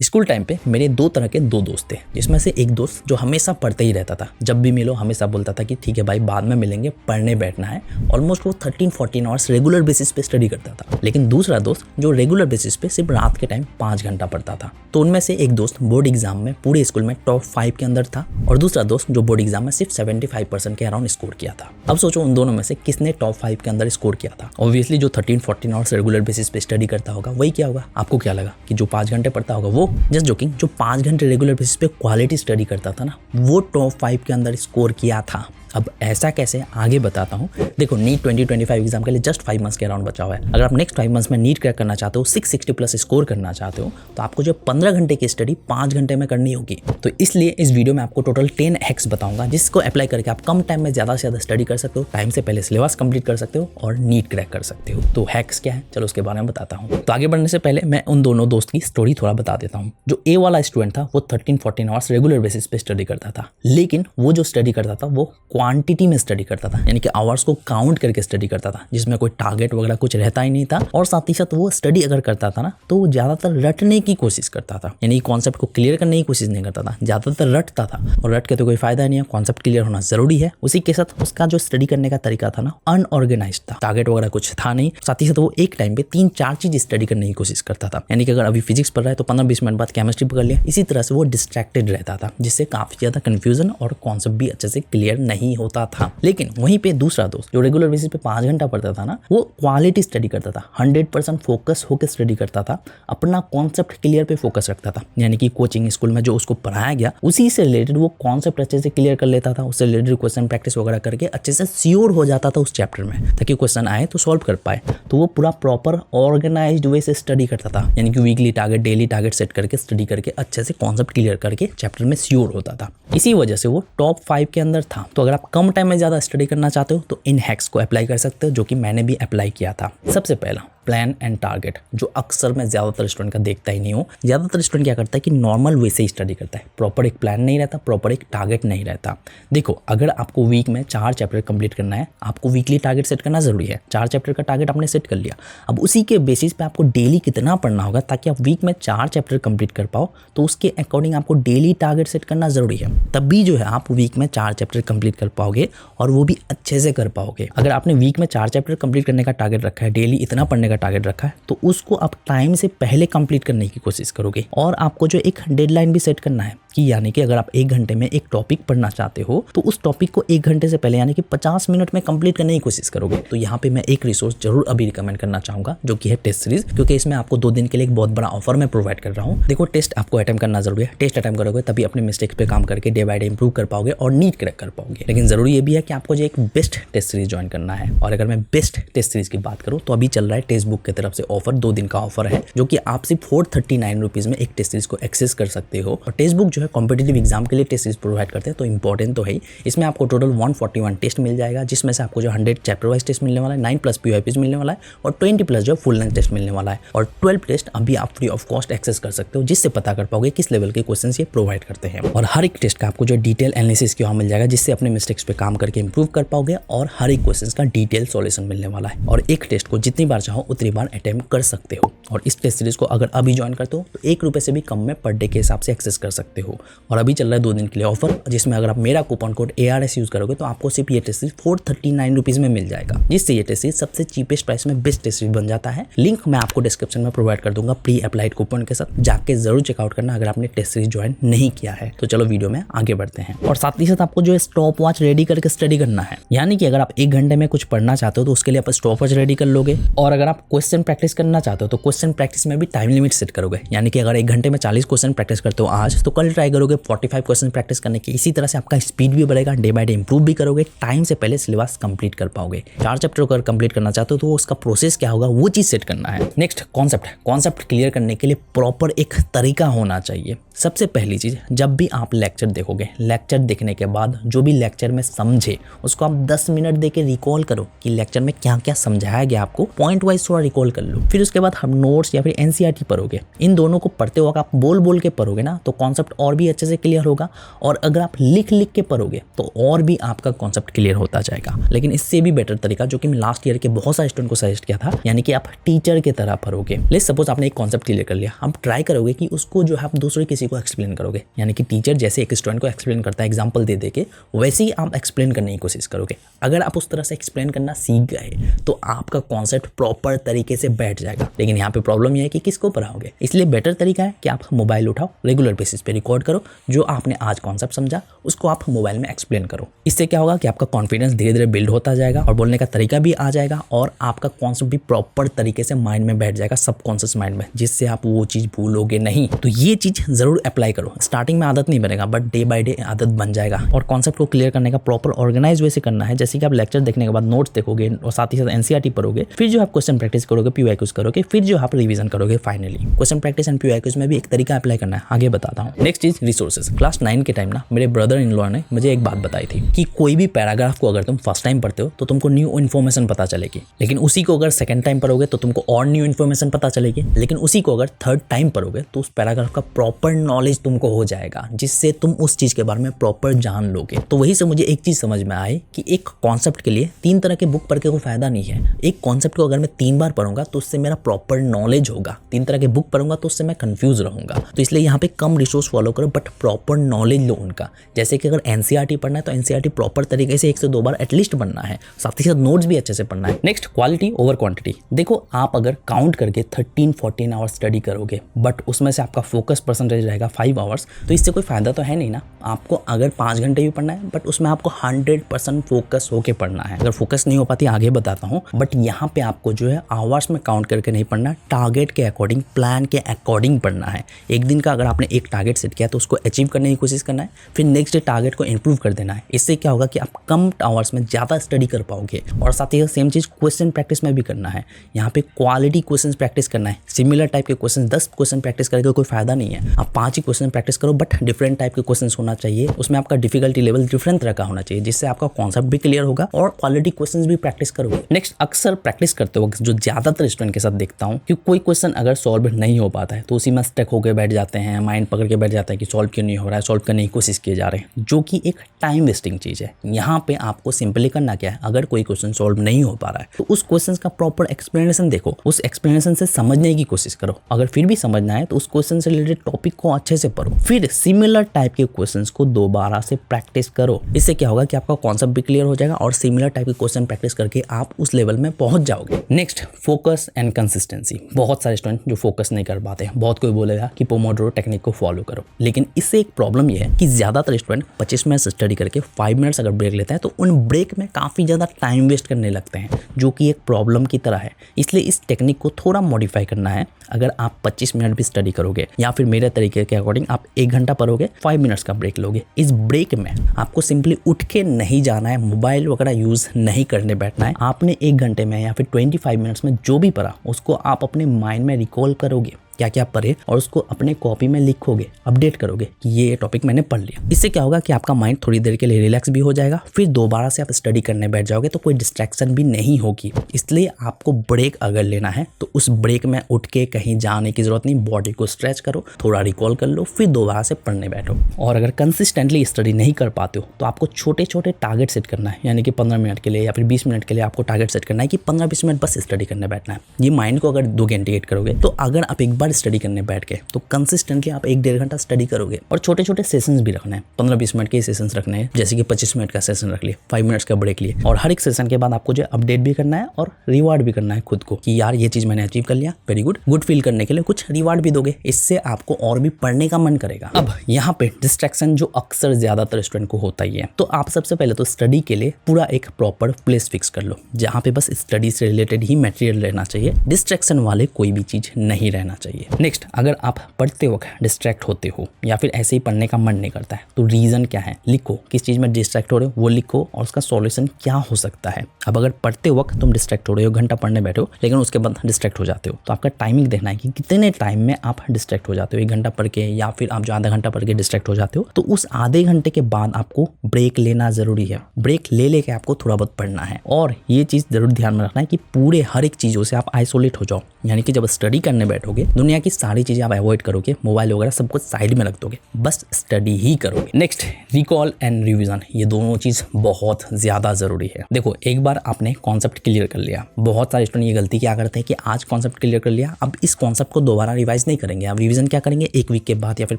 School time पे मेरे दो तरह के दो दोस्त थे, जिसमें से एक दोस्त जो हमेशा पढ़ते ही रहता था, जब भी मिलो हमेशा बोलता था कि ठीक है भाई बाद में मिलेंगे, पढ़ने बैठना है। ऑलमोस्ट वो 13-14 आवर्स रेगुलर बेसिस पे स्टडी करता था। लेकिन दूसरा दोस्त जो रेगुलर बेसिस पे सिर्फ रात के टाइम 5 घंटा पढ़ता था। तो उनमें से एक दोस्त बोर्ड एग्जाम में पूरे स्कूल में टॉप 5 के अंदर था और दूसरा दोस्त जो बोर्ड एग्जाम में सिर्फ 75% के अराउंड स्कोर किया था। अब सोचो उन दोनों में से किसने टॉप 5 के अंदर स्कोर किया था। ऑब्वियसली जो 13-14 आवर्स रेगुलर बेसिस पे स्टडी करता होगा वही क्या होगा। आपको क्या लगा कि जो 5 घंटे पढ़ता होगा वो? Just joking. जो 5 घंटे रेगुलर बेसिस पे क्वालिटी स्टडी करता था ना, वो टॉप 5 के अंदर स्कोर किया था। अब ऐसा कैसे, आगे बताता हूँ। देखो नीट 2025 एग्जाम के लिए जस्ट 5 मंथ्स के अराउंड बचा हुआ है। अगर आप नेक्स्ट 5 मंथ्स में नीट क्रैक करना चाहते हो, 660 प्लस स्कोर करना चाहते हो, तो आपको जो 15 घंटे की स्टडी 5 घंटे में करनी होगी। तो इसलिए इस वीडियो में आपको टोटल 10 हैक्स बताऊंगा, जिसको अप्लाई करके आप कम टाइम में ज़्यादा से ज़्यादा स्टडी कर सकते हो, टाइम से पहले सिलेबस कंप्लीट कर सकते हो और नीट क्रैक कर सकते हो। तो हैक्स क्या है, चलो उसके बारे में बताता हूँ। तो आगे बढ़ने से पहले मैं उन दोनों दोस्त की स्टोरी थोड़ा बता देता हूँ। जो ए वाला स्टूडेंट था वो 13-14 आवर्स रेगुलर बेसिस पे स्टडी करता था, लेकिन वो जो स्टडी करता था वो क्वांटिटी में स्टडी करता था, यानी कि आवर्स को काउंट करके स्टडी करता था, जिसमें कोई टारगेट वगैरह कुछ रहता ही नहीं था। और साथ ही साथ वो स्टडी अगर करता था ना, तो वो ज्यादातर रटने की कोशिश करता था, यानी कॉन्सेप्ट को क्लियर करने की कोशिश नहीं करता था, ज्यादातर रटता था। और रट के तो कोई फायदा नहीं है, कॉन्सेप्ट क्लियर होना जरूरी है। उसी के साथ उसका जो स्टडी करने का तरीका था ना, अनऑर्गेनाइज था, टारगेट वगैरह कुछ था नहीं। साथ ही साथ वो एक टाइम पे 3-4 चीज स्टडी करने की कोशिश करता था, यानी कि अगर अभी फिजिक्स पढ़ रहा है तो 15-20 मिनट बाद केमिस्ट्री पकड़ लिया। इसी तरह से वो डिस्ट्रैक्टेड रहता था, जिससे काफी ज्यादा कंफ्यूजन और कॉन्सेप्ट भी अच्छे से क्लियर नहीं होता था। लेकिन वहीं पे दूसरा दोस्त जो रेगुलर बेसिस पे 5 घंटा पढ़ता था ना, वो क्वालिटी स्टडी करता था, 100% फोकस होकर स्टडी करता था, अपना कॉन्सेप्ट क्लियर पे फोकस रखता था, यानी कि कोचिंग स्कूल में जो उसको पढ़ाया गया उसी से रिलेटेड वो कॉन्सेप्ट अच्छे से क्लियर कर लेता था, उससे रिलेटेड क्वेश्चन प्रैक्टिस वगैरह करके अच्छे से श्योर हो जाता था उस चैप्टर में, ताकि क्वेश्चन आए तो सॉल्व कर पाए। तो वो पूरा प्रॉपर ऑर्गेनाइज्ड वे से स्टडी करता था, यानी कि weekly target, daily target set करके स्टडी करके अच्छे से कॉन्सेप्ट क्लियर करके चैप्टर में श्योर होता था। इसी वजह से वो टॉप 5 के अंदर था। तो अगर आप कम टाइम में ज्यादा स्टडी करना चाहते हो तो इन हैक्स को अप्लाई कर सकते हो, जो कि मैंने भी अप्लाई किया था। सबसे पहला प्लान एंड टारगेट, जो अक्सर मैं ज्यादातर स्टूडेंट का देखता ही नहीं हूँ। ज्यादातर स्टूडेंट क्या करता है कि नॉर्मल वे से ही स्टडी करता है, प्रॉपर एक प्लान नहीं रहता, प्रॉपर एक टारगेट नहीं रहता। देखो अगर आपको वीक में 4 चैप्टर कंप्लीट करना है, आपको वीकली टारगेट सेट करना जरूरी है। 4 चैप्टर का टारगेट आपने सेट कर लिया, अब उसी के बेसिस पे आपको डेली कितना पढ़ना होगा ताकि आप वीक में 4 चैप्टर कंप्लीट कर पाओ, तो उसके अकॉर्डिंग आपको डेली टारगेट सेट करना जरूरी है। तभी जो है आप वीक में 4 चैप्टर कंप्लीट कर पाओगे और वो भी अच्छे से कर पाओगे। अगर आपने वीक में 4 चैप्टर कंप्लीट करने का टारगेट रखा है, डेली इतना पढ़ने का टारगेट रखा है, तो उसको आप टाइम से पहले कंप्लीट करने की कोशिश करोगे। और आपको जो एक डेडलाइन भी सेट करना है कि यानी कि अगर आप 1 घंटे में एक टॉपिक पढ़ना चाहते हो तो उस टॉपिक को 1 घंटे से पहले यानी कि 50 मिनट में कंप्लीट करने की कोशिश करोगे। तो यहाँ पे मैं एक रिसोर्स जरूर अभी रिकमेंड करना चाहूंगा, जो कि है टेस्ट सीरीज, क्योंकि इसमें आपको 2 दिन के लिए एक बहुत बड़ा ऑफर मैं प्रोवाइड कर रहा हूँ। देखो टेस्ट आपको अटेम्प्ट करना जरूरी है, टेस्ट अटेम्प्ट करोगे तभी अपने मिस्टेक्स पे काम करके डे बाय डे इंप्रूव कर पाओगे और नीट क्रैक कर पाओगे। लेकिन जरूरी ये भी है कि आपको जो एक बेस्ट टेस्ट सीरीज ज्वाइन करना है। और अगर मैं बेस्ट टेस्ट सीरीज की बात करूँ तो अभी चल रहा है टेक्स्ट बुक की तरफ से ऑफर, 2 दिन का ऑफर है, जो कि आप सिर्फ 439 रुपीज में एक टेस्ट सीरीज को एक्सेस कर सकते हो। और टेक्स्ट बुक जो है कॉम्पिटेटिव एग्जाम के लिए टेस्ट सीरीज प्रोवाइड करते हैं, तो इंपॉर्टेंट तो है ही। इसमें आपको टोटल 141 टेस्ट मिल जाएगा, जिसमें से आपको जो 100 चैप्टर वाइज टेस्ट मिलने वाला है, 9 प्लस पीवाईपीज मिलने वाला है और 20 प्लस जो फुल लेंथ टेस्ट मिलने वाला है। और 12 टेस्ट अभी आप फ्री ऑफ कॉस्ट एक्सेस कर सकते हो, जिससे पता कर पाओगे किस लेवल के क्वेश्चन ये प्रोवाइड करते हैं। और हर एक टेस्ट का आपको जो डिटेल एनालिसिस की मिल जाएगा, जिससे अपने मिस्टेक्स पे काम करके इंप्रूव कर पाओगे और हर एक क्वेश्चन का डिटेल सॉल्यूशन मिलने वाला है। और एक टेस्ट को जितनी बार चाहो उतनी बार अटेम्प्ट कर सकते हो। और इस टेस्ट सीरीज को अगर अभी ज्वाइन करते हो तो 1 रुपये से भी कम में पर डे के हिसाब से एक्सेस कर सकते हो। और अभी चल रहा है 2 दिन के लिए ऑफर, जिसमें अगर आप मेरा कूपन कोड ARS यूज करोगे तो आपको सिर्फ ये टेस्ट सीरीज 439 रुपीज में मिल जाएगा, जिससे ये टेस्ट सीरीज सबसे चीपेस्ट प्राइस में बेस्ट टेस्ट सीरीज बन जाता है। लिंक मैं आपको डिस्क्रिप्शन में प्रोवाइड कर दूंगा प्री अप्लाइड कूपन के साथ, जाके जरूर चेकआउट करना अगर आपने टेस्ट सीरीज ज्वाइन नहीं किया है। तो चलो वीडियो में आगे बढ़ते हैं। और साथ ही साथ आपको जो स्टॉप वॉच रेडी करके स्टडी करना है, यानी कि अगर आप 1 घंटे में कुछ पढ़ना चाहते हो तो उसके लिए आप स्टॉप वॉच रेडी कर लोगे। और अगर आप क्वेश्चन प्रैक्टिस करना चाहते हो तो क्वेश्चन प्रैक्टिस में भी टाइम लिमिट सेट करोगे, यानी कि अगर 1 घंटे में 40 क्वेश्चन प्रैक्टिस करते हो आज, तो कल ट्राई करोगे 45 क्वेश्चन प्रैक्टिस करने की। इसी तरह से आपका स्पीड भी बढ़ेगा, डे बाय डे इंप्रूव भी करोगे, टाइम से पहले सिलेबस कंप्लीट कर पाओगे। 4 चैप्टर अगर कंप्लीट करना चाहते हो तो उसका प्रोसेस क्या होगा वो चीज सेट करना है। नेक्स्ट कॉन्सेप्ट क्लियर करने के लिए प्रॉपर एक तरीका होना चाहिए। सबसे पहली चीज, जब भी आप लेक्चर देखोगे, लेक्चर देखने के बाद जो भी लेक्चर में समझे उसको आप 10 मिनट देके रिकॉल करो कि लेक्चर में क्या क्या समझाया गया, आपको पॉइंट वाइज थोड़ा रिकॉल कर लो। फिर उसके बाद हम नोट्स या फिर NCERT पढ़ोगे। इन दोनों को पढ़ते वक्त आप बोल के पढ़ोगे ना, तो कॉन्सेप्ट और भी अच्छे से क्लियर होगा, और अगर आप लिख लिख के पढ़ोगे तो और भी आपका कॉन्सेप्ट क्लियर होता जाएगा। लेकिन इससे भी बेटर तरीका जो कि मैं लास्ट ईयर के बहुत सारे स्टूडेंट को सजेस्ट किया था, यानी कि आप टीचर की तरह पढ़ोगे। लेट्स सपोज आपने एक कॉन्सेप्ट क्लियर कर लिया, आप ट्राई करोगे कि उसको जो है आप दूसरे किसी को एक्सप्लेन करोगे, यानी कि टीचर जैसे एक स्टूडेंट को एक्सप्लेन करता है एग्जाम्पल दे दे के, वैसे ही आप एक्सप्लेन करने की कोशिश करोगे। अगर आप उस तरह से एक्सप्लेन करना सीख गए तो आपका कॉन्सेप्ट प्रॉपर तरीके से बैठ जाएगा। लेकिन यहाँ पे प्रॉब्लम यह है कि किसको पढ़ाओगे, इसलिए बेटर तरीका है कि आप मोबाइल उठाओ, रेगुलर बेसिस पे रिकॉर्ड करो, जो आपने आज कॉन्सेप्ट समझा उसको आप मोबाइल में एक्सप्लेन करो। इससे क्या होगा कि आपका कॉन्फिडेंस धीरे धीरे बिल्ड होता जाएगा और बोलने का तरीका भी आ जाएगा, और आपका कॉन्सेप्ट भी प्रॉपर तरीके से माइंड में बैठ जाएगा, सबकॉन्शियस माइंड में, जिससे आप वो चीज़ भूलोगे नहीं। तो ये चीज़ जरूर अप्लाई करो। स्टार्टिंग में आदत नहीं बनेगा, बट डे बाय डे आदत बन जाएगा। और कॉन्सेप्ट को क्लियर करने का प्रॉपर ऑर्गेनाइज वे से करना है, जैसे कि आप लेक्चर देखने के बाद नोट्स देखोगे और साथ ही साथ एनसीईआरटी पढ़ोगे, फिर जो आप क्वेश्चन प्रैक्टिस करोगे, पीवाईक्यूज करोगे, फिर जो आप रिवीजन करोगे। Finally question practice and PYQs में भी एक तरीका अप्लाई करना है, आगे बताता हूँ। नेक्स्ट चीज रिसोर्सेज। क्लास 9 के टाइम ना मेरे ब्रदर इन लॉ ने मुझे एक बात बताई थी कि कोई भी पैराग्राफ को अगर तुम फर्स्ट टाइम पढ़ते हो तो तुमको न्यू इन्फॉर्मेशन पता चलेगी, लेकिन उसी को अगर सेकंड टाइम पढ़ोगे तो तुमको और न्यू इन्फॉर्मेशन पता चलेगी, लेकिन उसी को अगर थर्ड टाइम पढ़ोगे तो उस पैराग्राफ का प्रॉपर नॉलेज तुमको हो जाएगा, जिससे तुम उस चीज के बारे में प्रॉपर जान लोगे। तो वही से मुझे एक चीज समझ में आई कि एक कॉन्सेप्ट के लिए 3 तरह के बुक पढ़ के कोई फायदा नहीं है। एक कॉन्सेप्ट को अगर मैं 3 बार पढ़ूंगा तो उससे मेरा प्रॉपर नॉलेज होगा, 3 तरह के बुक पढ़ूंगा तो उससे मैं कंफ्यूज रहूंगा। तो इसलिए यहाँ पे कम रिसोर्स फॉलो करो, बट प्रॉपर नॉलेज लो उनका। जैसे कि अगर एनसीईआरटी पढ़ना है तो एनसीईआरटी प्रॉपर तरीके से 1 से 2 बार एटलीस्ट पढ़ना है, साथ ही साथ नोट्स भी अच्छे से पढ़ना है। Next, quality over quantity. देखो, आप अगर काउंट करके 13-14 आवर्स स्टडी करोगे, बट उसमें से आपका फोकस परसेंटेज रहेगा 5 आवर्स, तो इससे कोई फायदा तो है नहीं ना। आपको अगर 5 घंटे भी पढ़ना है, बट उसमें आपको 100% फोकस होके पढ़ना है। अगर फोकस नहीं हो पाती आगे बताता हूँ, बट यहाँ पे आपको जो है आवर्स में काउंट करके नहीं पढ़ना, टारगेट के अकॉर्डिंग, प्लान के अकॉर्डिंग पढ़ना है। एक दिन का अगर आपने एक टारगेट सेट किया तो उसको अचीव करने की कोशिश करना है, फिर नेक्स्ट डे टारगेट को इंप्रूव कर देना है। इससे क्या होगा कि आप कम आवर्स में ज़्यादा स्टडी कर पाओगे। और साथ ही सेम चीज़ क्वेश्चन प्रैक्टिस में भी करना है। यहाँ पे क्वालिटी क्वेश्चन प्रैक्टिस करना है। सिमिलर टाइप के क्वेश्चन 10 क्वेश्चन प्रैक्टिस करके कोई फायदा नहीं है। आप 5 ही क्वेश्चन प्रैक्टिस करो, बट डिफरेंट टाइप के क्वेश्चन होना चाहिए। उसमें आपका डिफिकल्टी लेवल डिफरेंट तरह का होना चाहिए, जिससे आपका कॉन्सेप्ट भी क्लियर होगा और क्वालिटी क्वेश्चन भी प्रैक्टिस करोगे। नेक्स्ट, अक्सर प्रैक्टिस करते वक्त जो ज़्यादातर स्टूडेंट के साथ देखता हूँ कि कोई क्वेश्चन अगर सॉल्व नहीं हो पाता है तो उसी में स्टक होकर बैठ जाते हैं, माइंड पकड़ के बैठ जाते हैं कि सॉल्व क्यों नहीं हो रहा है, सॉल्व करने की कोशिश किए जा रहे हैं, जो कि एक टाइम वेस्टिंग चीज़ है। यहाँ पे आपको सिंपली करना क्या है, अगर कोई क्वेश्चन सॉल्व नहीं हो पा रहा है तो उस क्वेश्चन का प्रॉपर एक्सप्लेनेशन देखो, उस एक्सप्लेनेशन से समझने की कोशिश करो। अगर फिर भी समझना है तो उस क्वेश्चन से रिलेटेड टॉपिक को अच्छे से पढ़ो, फिर सिमिलर टाइप के क्वेश्चंस को दोबारा से प्रैक्टिस करो। इससे क्या होगा कि आपका कॉन्सेप्ट भी क्लियर हो जाएगा और सिमिलर टाइप के क्वेश्चन प्रैक्टिस करके आप उस लेवल में पहुंच जाओगे। Next, focus and consistency. बहुत सारे स्टूडेंट जो फोकस नहीं कर पाते हैं, बहुत कोई बोलेगा कि पोमोडोरो टेक्निक को फॉलो करो, लेकिन इससे एक प्रॉब्लम यह है कि ज्यादातर स्टूडेंट 25 मिनट स्टडी करके 5 मिनट्स अगर ब्रेक लेते हैं तो उन ब्रेक में काफी ज्यादा टाइम वेस्ट करने लगते हैं, जो कि एक प्रॉब्लम की तरह है। इसलिए इस टेक्निक को थोड़ा मॉडिफाई करना है। अगर आप 25 मिनट भी स्टडी करोगे या फिर मेरे तरीके के अकॉर्डिंग आप 1 घंटा पढ़ोगे, 5 मिनट्स का ब्रेक लोगे। इस ब्रेक में आपको सिंपली उठ के नहीं जाना है, मोबाइल वगैरह यूज नहीं करने बैठना है। आपने 1 घंटे में या फिर 25 मिनट्स में जो भी पढ़ा उसको आप अपने माइंड में रिकॉल करोगे, क्या क्या पढ़े, और उसको अपने कॉपी में लिखोगे, अपडेट करोगे कि ये टॉपिक मैंने पढ़ लिया। इससे क्या होगा कि आपका माइंड थोड़ी देर के लिए रिलैक्स भी हो जाएगा, फिर दोबारा से आप स्टडी करने बैठ जाओगे तो कोई डिस्ट्रैक्शन भी नहीं होगी। इसलिए आपको ब्रेक अगर लेना है तो उस ब्रेक में उठ के कहीं जाने की जरूरत नहीं, बॉडी को स्ट्रेच करो, थोड़ा रिकॉल कर लो, फिर दोबारा से पढ़ने बैठो। और अगर कंसिस्टेंटली स्टडी नहीं कर पाते हो तो आपको छोटे छोटे टारगेट सेट करना है, यानी कि 15 मिनट के लिए या फिर 20 मिनट के लिए आपको टारगेट सेट करना है कि 15-20 मिनट बस स्टडी करने बैठना है। ये माइंड को अगर 2 घंटे करोगे तो अगर आप एक बार स्टडी करने बैठ के तो कंसिस्टेंटली आप 1-1.5 घंटा स्टडी करोगे। और छोटे छोटे सेशंस भी रखने हैं, 15-20 मिनट के सेशंस रखने हैं, जैसे कि 25 मिनट का सेशन रख लिए, 5 मिनट्स का ब्रेक लिए, और हर एक सेशन के बाद आपको जो अपडेट भी करना है और रिवार्ड भी करना है खुद को कि यार ये चीज मैंने अचीव कर लिया, वेरी गुड फील करने के लिए कुछ रिवार्ड भी दोगे। इससे आपको और भी पढ़ने का मन करेगा। अब यहाँ पे डिस्ट्रैक्शन जो अक्सर ज्यादातर स्टूडेंट को होता ही है, तो आप सबसे पहले तो स्टडी के लिए पूरा एक प्रॉपर प्लेस फिक्स कर लो जहाँ पे बस स्टडी से रिलेटेड ही मटेरियल रहना चाहिए, डिस्ट्रैक्शन वाले कोई भी चीज नहीं रहना चाहिए। नेक्स्ट, अगर आप पढ़ते वक्त डिस्ट्रैक्ट होते हो या फिर ऐसे ही पढ़ने का मन नहीं करता है तो रीजन क्या है, लिखो। किस चीज में डिस्ट्रैक्ट हो रहे हो वो लिखो और उसका सॉल्यूशन क्या हो सकता है। अब अगर पढ़ते वक्त तुम डिस्ट्रैक्ट हो रहे हो, घंटा पढ़ने बैठो, लेकिन उसके बाद डिस्ट्रैक्ट हो जाते हो, तो आपका टाइमिंग देखना है कि कितने टाइम में आप डिस्ट्रैक्ट हो जाते हो। 1 घंटा पढ़ के या फिर आप जो आधा घंटा पढ़ के डिस्ट्रैक्ट हो जाते हो, तो उस आधे घंटे के बाद आपको ब्रेक लेना जरूरी है। ब्रेक ले लेके आपको थोड़ा बहुत पढ़ना है। और ये चीज जरूर ध्यान में रखना है कि पूरे हर एक चीजों से आप आइसोलेट हो जाओ। यानी कि जब स्टडी करने बैठोगे दुनिया की सारी चीजें आप अवॉइड करोगे, मोबाइल वगैरह सब कुछ साइड में रख दोगे, बस स्टडी ही करोगे। नेक्स्ट, रिकॉल एंड रिवीजन, ये दोनों चीज बहुत ज्यादा जरूरी है। देखो, एक बार आपने कॉन्सेप्ट क्लियर कर लिया, बहुत सारे स्टूडेंट ये गलती क्या करते हैं कि आज कॉन्सेप्ट क्लियर कर लिया, अब इस कॉन्सेप्ट को दोबारा रिवाइज नहीं करेंगे। आप रिवीजन क्या करेंगे, 1 वीक के बाद या फिर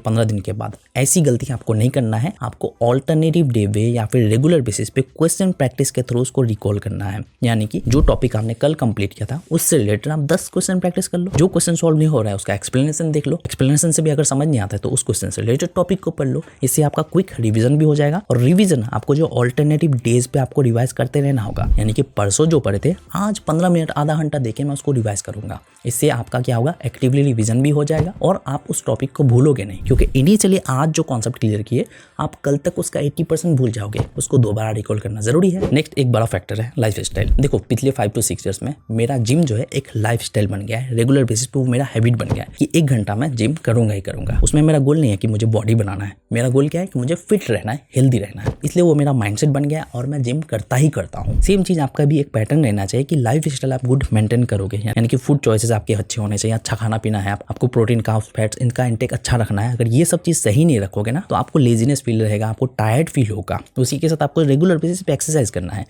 15 दिन के बाद। ऐसी गलती आपको नहीं करना है। आपको ऑल्टरनेटिव डे वे या फिर रेगुलर बेसिस पे क्वेश्चन प्रैक्टिस के थ्रू उसको रिकॉल करना है। यानी कि जो टॉपिक आपने कल कंप्लीट किया था उससे रिलेटेड आप 10 क्वेश्चन प्रैक्टिस कर लो। जो क्वेश्चन सॉल्व नहीं हो रहा है उसका एक्सप्लेनेशन देख लो, एक्सप्लेनेशन से भी अगर समझ नहीं आता है तो उस क्वेश्चन से रिलेटेड टॉपिक को पढ़ लो। इससे आपका क्विक रिवीजन भी हो जाएगा। और रिवीजन आपको जो ऑल्टरनेटिव डेज पे आपको रिवाइज करते रहना होगा। यानी कि परसों जो पढ़े थे आज 15 मिनट आधा घंटा देके मैं उसको रिवाइज करूंगा। इससे आपका क्या होगा, एक्टिवली रिवीजन भी हो जाएगा और आप उस टॉपिक को भूलोगे नहीं। क्योंकि इनिशियली आज जो कॉन्सेप्ट क्लियर किए आप कल तक उसका 80% भूल जाओगे, उसको दोबारा रिकॉल करना जरूरी है। नेक्स्ट एक बड़ा फैक्टर है लाइफ स्टाइल। देखो, पिछले 5 to 6 ईयर्स में मेरा जिम जो है एक लाइफ स्टाइल बन गया है। रेगुलर बेसिस पे वो मेरा हैबिट बन गया है कि 1 घंटा मैं जिम करूंगा ही करूंगा। उसमें मेरा गोल नहीं है कि मुझे बॉडी बनाना है, मेरा गोल क्या है कि मुझे फिट रहना है, हेल्दी रहना है। इसलिए वो मेरा माइंडसेट बन गया है और मैं जिम करता ही करता हूँ। सेम चीज आपका भी एक पैटर्न रहना चाहिए कि लाइफ स्टाइल आप गुड मेंटेन करोगे। यानी कि फूड चॉइसेस आपके अच्छे होने चाहिए, अच्छा खाना पीना है, आपको प्रोटीन, कार्ब्स, फैट्स इनका इंटेक अच्छा रखना है। अगर ये सब चीज सही नहीं रखोगे ना तो आपको लेजीनेस फील रहेगा, आपको टायर्ड फील होगा। उसी के साथ आपको रेगुलर बेसिस पे एक्सरसाइज करना है।